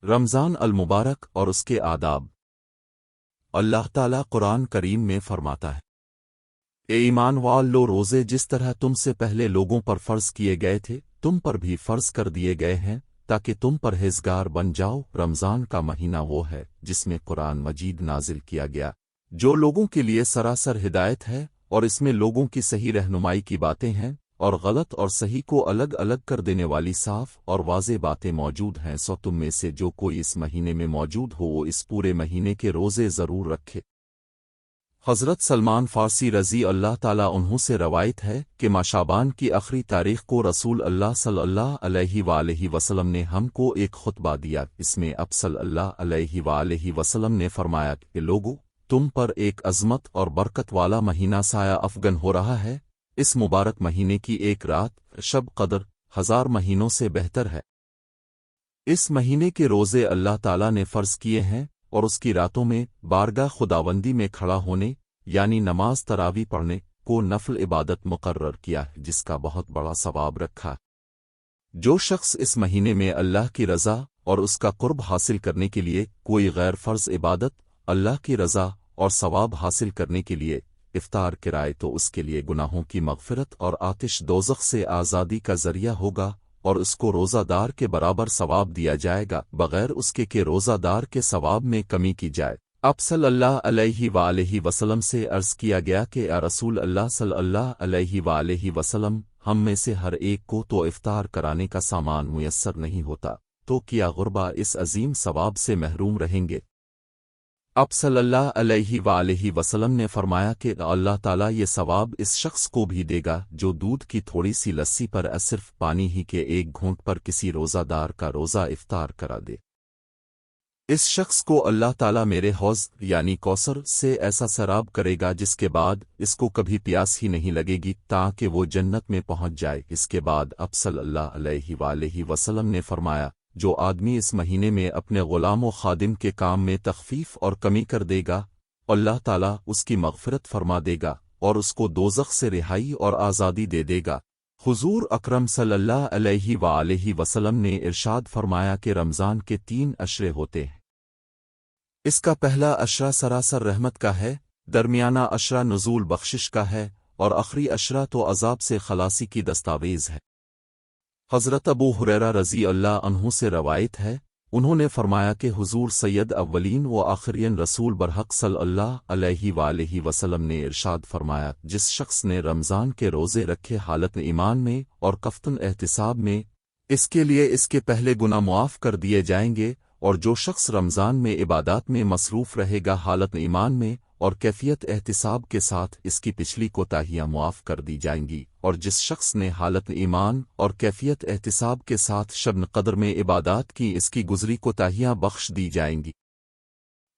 رمضان المبارک اور اس کے آداب۔ اللہ تعالیٰ قرآن کریم میں فرماتا ہے، اے ایمان والو، روزے جس طرح تم سے پہلے لوگوں پر فرض کیے گئے تھے تم پر بھی فرض کر دیے گئے ہیں تاکہ تم پرہیزگار بن جاؤ۔ رمضان کا مہینہ وہ ہے جس میں قرآن مجید نازل کیا گیا، جو لوگوں کے لیے سراسر ہدایت ہے، اور اس میں لوگوں کی صحیح رہنمائی کی باتیں ہیں اور غلط اور صحیح کو الگ الگ کر دینے والی صاف اور واضح باتیں موجود ہیں۔ سو تم میں سے جو کوئی اس مہینے میں موجود ہو وہ اس پورے مہینے کے روزے ضرور رکھے۔ حضرت سلمان فارسی رضی اللہ تعالیٰ عنہ سے روایت ہے کہ ماہ شعبان کی آخری تاریخ کو رسول اللہ صلی اللہ علیہ وآلہ وسلم نے ہم کو ایک خطبہ دیا۔ اس میں اب صلی اللہ علیہ وآلہ وسلم نے فرمایا کہ لوگو، تم پر ایک عظمت اور برکت والا مہینہ سایہ افغن ہو رہا ہے۔ اس مبارک مہینے کی ایک رات شب قدر 1000 مہینوں سے بہتر ہے۔ اس مہینے کے روزے اللہ تعالیٰ نے فرض کیے ہیں اور اس کی راتوں میں بارگاہ خداوندی میں کھڑا ہونے یعنی نماز تراویح پڑھنے کو نفل عبادت مقرر کیا ہے، جس کا بہت بڑا ثواب رکھا۔ جو شخص اس مہینے میں اللہ کی رضا اور اس کا قرب حاصل کرنے کے لیے کوئی غیر فرض عبادت اللہ کی رضا اور ثواب حاصل کرنے کے لیے افطار کرائے تو اس کے لیے گناہوں کی مغفرت اور آتش دوزخ سے آزادی کا ذریعہ ہوگا، اور اس کو روزہ دار کے برابر ثواب دیا جائے گا بغیر اس کے کہ روزہ دار کے ثواب میں کمی کی جائے۔ اب صلی اللہ علیہ وآلہ وسلم سے عرض کیا گیا کہ اے رسول اللہ صلی اللہ علیہ وآلہ وسلم، ہم میں سے ہر ایک کو تو افطار کرانے کا سامان میسر نہیں ہوتا، تو کیا غربا اس عظیم ثواب سے محروم رہیں گے؟ اب صلی اللہ علیہ وآلہ وسلم نے فرمایا کہ اللہ تعالیٰ یہ ثواب اس شخص کو بھی دے گا جو دودھ کی تھوڑی سی لسی پر صرف پانی ہی کے ایک گھونٹ پر کسی روزہ دار کا روزہ افطار کرا دے۔ اس شخص کو اللہ تعالیٰ میرے حوض یعنی کوثر سے ایسا سراب کرے گا جس کے بعد اس کو کبھی پیاس ہی نہیں لگے گی تاکہ وہ جنت میں پہنچ جائے۔ اس کے بعد اب صلی اللہ علیہ وآلہ وسلم نے فرمایا، جو آدمی اس مہینے میں اپنے غلام و خادم کے کام میں تخفیف اور کمی کر دے گا، اللہ تعالیٰ اس کی مغفرت فرما دے گا اور اس کو دوزخ سے رہائی اور آزادی دے دے گا۔ حضور اکرم صلی اللہ علیہ وآلہ وسلم نے ارشاد فرمایا کہ رمضان کے 3 عشرے ہوتے ہیں۔ اس کا پہلا عشرہ سراسر رحمت کا ہے، درمیانہ عشرہ نزول بخشش کا ہے، اور آخری عشرہ تو عذاب سے خلاصی کی دستاویز ہے۔ حضرت ابو ہریرہ رضی اللہ عنہ سے روایت ہے، انہوں نے فرمایا کہ حضور سید اولین و آخرین رسول برحق صلی اللہ علیہ وآلہ وسلم نے ارشاد فرمایا، جس شخص نے رمضان کے روزے رکھے حالت ایمان میں اور کفتن احتساب میں، اس کے لیے اس کے پہلے گناہ معاف کر دیے جائیں گے، اور جو شخص رمضان میں عبادات میں مصروف رہے گا حالت ایمان میں اور کیفیت احتساب کے ساتھ، اس کی پچھلی کوتاہیاں معاف کر دی جائیں گی، اور جس شخص نے حالت ایمان اور کیفیت احتساب کے ساتھ شب قدر میں عبادات کی، اس کی گزری کوتاہیاں بخش دی جائیں گی۔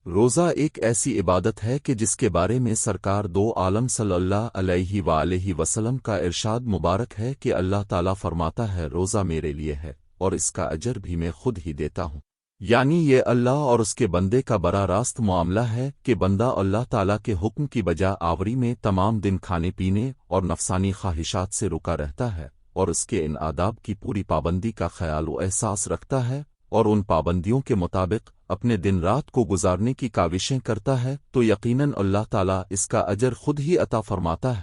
روزہ ایک ایسی عبادت ہے کہ جس کے بارے میں سرکار دو عالم صلی اللہ علیہ وآلہ وسلم کا ارشاد مبارک ہے کہ اللہ تعالیٰ فرماتا ہے، روزہ میرے لیے ہے اور اس کا اجر بھی میں خود ہی دیتا ہوں۔ یعنی یہ اللہ اور اس کے بندے کا براہ راست معاملہ ہے کہ بندہ اللہ تعالیٰ کے حکم کی بجا آوری میں تمام دن کھانے پینے اور نفسانی خواہشات سے رکا رہتا ہے، اور اس کے ان آداب کی پوری پابندی کا خیال و احساس رکھتا ہے، اور ان پابندیوں کے مطابق اپنے دن رات کو گزارنے کی کاوشیں کرتا ہے، تو یقیناً اللہ تعالیٰ اس کا اجر خود ہی عطا فرماتا ہے۔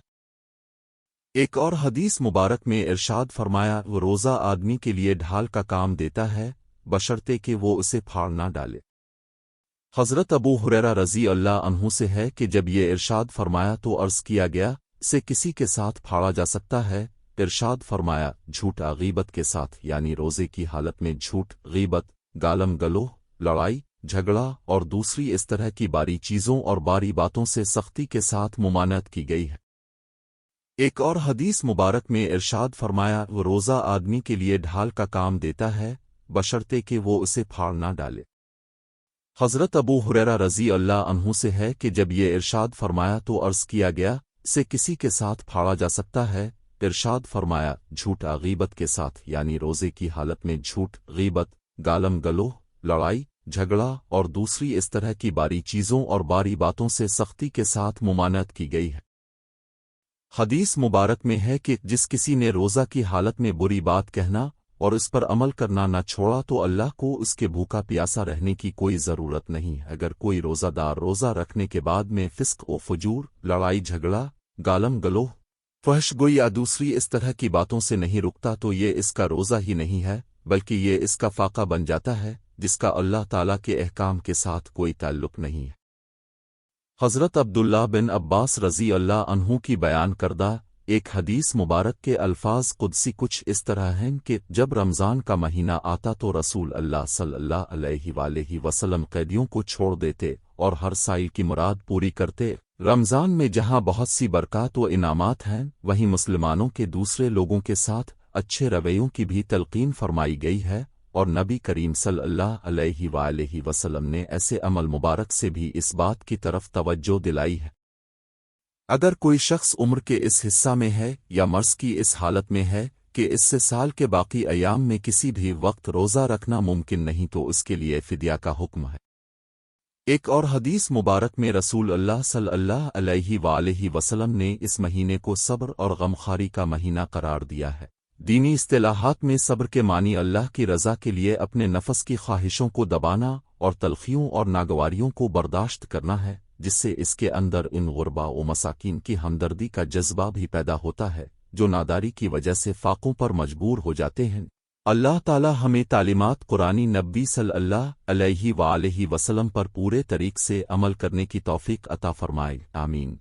ایک اور حدیث مبارک میں ارشاد فرمایا، وہ روزہ آدمی کے لیے ڈھال کا کام دیتا ہے بشرطے کہ وہ اسے پھاڑ نہ ڈالے۔ حضرت ابو ہریرہ رضی اللہ عنہ سے ہے کہ جب یہ ارشاد فرمایا تو عرض کیا گیا، اسے کسی کے ساتھ پھاڑا جا سکتا ہے؟ ارشاد فرمایا، جھوٹا غیبت کے ساتھ، یعنی روزے کی حالت میں جھوٹ، غیبت، گالم گلوہ، لڑائی جھگڑا اور دوسری اس طرح کی باری چیزوں اور باری باتوں سے سختی کے ساتھ ممانعت کی گئی ہے۔ ایک اور حدیث مبارک میں ارشاد فرمایا، وہ روزہ آدمی کے لیے ڈھال کا کام دیتا ہے بشرطے کہ وہ اسے پھاڑ نہ ڈالے۔ حضرت ابو ہریرہ رضی اللہ عنہ سے ہے کہ جب یہ ارشاد فرمایا تو عرض کیا گیا، اسے کسی کے ساتھ پھاڑا جا سکتا ہے؟ ارشاد فرمایا، جھوٹا غیبت کے ساتھ، یعنی روزے کی حالت میں جھوٹ، غیبت، گالم گلوہ، لڑائی جھگڑا اور دوسری اس طرح کی باری چیزوں اور باری باتوں سے سختی کے ساتھ ممانعت کی گئی ہے۔ حدیث مبارک میں ہے کہ جس کسی نے روزہ کی حالت میں بری بات کہنا اور اس پر عمل کرنا نہ چھوڑا تو اللہ کو اس کے بھوکا پیاسا رہنے کی کوئی ضرورت نہیں ہے۔ اگر کوئی روزہ دار روزہ رکھنے کے بعد میں فسق و فجور، لڑائی جھگڑا، گالم گلوہ، فحش گوئی یا دوسری اس طرح کی باتوں سے نہیں رکتا تو یہ اس کا روزہ ہی نہیں ہے، بلکہ یہ اس کا فاقہ بن جاتا ہے جس کا اللہ تعالیٰ کے احکام کے ساتھ کوئی تعلق نہیں ہے۔ حضرت عبداللہ بن عباس رضی اللہ عنہ کی بیان کردہ ایک حدیث مبارک کے الفاظ قدسی کچھ اس طرح ہیں کہ جب رمضان کا مہینہ آتا تو رسول اللہ صلی اللہ علیہ وآلہ وسلم قیدیوں کو چھوڑ دیتے اور ہر سائل کی مراد پوری کرتے۔ رمضان میں جہاں بہت سی برکات و انعامات ہیں، وہیں مسلمانوں کے دوسرے لوگوں کے ساتھ اچھے رویوں کی بھی تلقین فرمائی گئی ہے، اور نبی کریم صلی اللہ علیہ وآلہ وسلم نے ایسے عمل مبارک سے بھی اس بات کی طرف توجہ دلائی ہے۔ اگر کوئی شخص عمر کے اس حصہ میں ہے یا مرض کی اس حالت میں ہے کہ اس سے سال کے باقی ایام میں کسی بھی وقت روزہ رکھنا ممکن نہیں تو اس کے لیے فدیہ کا حکم ہے۔ ایک اور حدیث مبارک میں رسول اللہ صلی اللہ علیہ وآلہ وسلم نے اس مہینے کو صبر اور غمخواری کا مہینہ قرار دیا ہے۔ دینی اصطلاحات میں صبر کے معنی اللہ کی رضا کے لیے اپنے نفس کی خواہشوں کو دبانا اور تلخیوں اور ناگواریوں کو برداشت کرنا ہے، جس سے اس کے اندر ان غربا و مساکین کی ہمدردی کا جذبہ بھی پیدا ہوتا ہے جو ناداری کی وجہ سے فاقوں پر مجبور ہو جاتے ہیں۔ اللہ تعالی ہمیں تعلیمات قرآنی نبی صلی اللہ علیہ وآلہ وسلم پر پورے طریق سے عمل کرنے کی توفیق عطا فرمائے، آمین۔